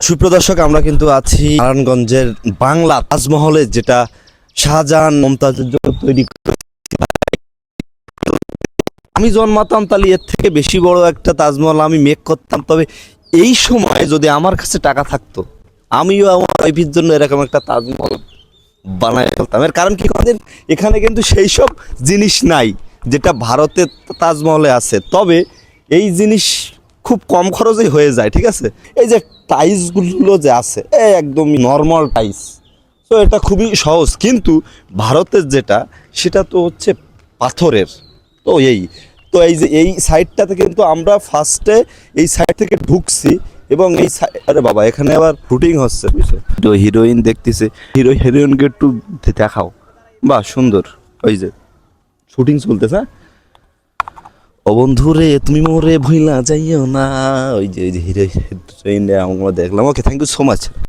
সুপ্রদর্শক, আমরা কিন্তু আছি নারায়ণগঞ্জের বাংলা তাজমহলে, যেটা শাহজাহান মমতাজের জন্য তৈরি। আমি জন্মাতাম তাহলে এর থেকে বেশি বড় একটা তাজমহল আমি মেক করতাম। তবে এই সময় যদি আমার কাছে টাকা থাকতো, আমিও আমার ওয়াইফের জন্য এরকম একটা তাজমহল বানায় ফেলতাম। এর কারণ কি, আমাদের এখানে কিন্তু সেই সব জিনিস নাই যেটা ভারতের তাজমহলে আছে। তবে এই জিনিস খুব কম খরচেই হয়ে যায়, ঠিক আছে। এই যে টাইলসগুলো যে আছে, একদম নর্মাল টাইলস, তো এটা খুবই সহজ। কিন্তু ভারতের যেটা, সেটা তো হচ্ছে পাথরের। তো এই যে এই সাইডটাতে কিন্তু আমরা ফার্স্টে এই সাইড থেকে ঢুকছি, এবং এই আরে বাবা, এখানে আবার শুটিং হচ্ছে, বুঝছো, তো হিরোইন দেখতেছে, হিরোইনকে একটু দেখাও। বাহ, সুন্দর। ওই যে শুটিং চলতেছে। ও বন্ধু রে, তুমি মোরে ভুইলা যাইও না। ওই যে হিরোইন আমরা দেখলাম। ওকে, থ্যাংক ইউ সো মাচ।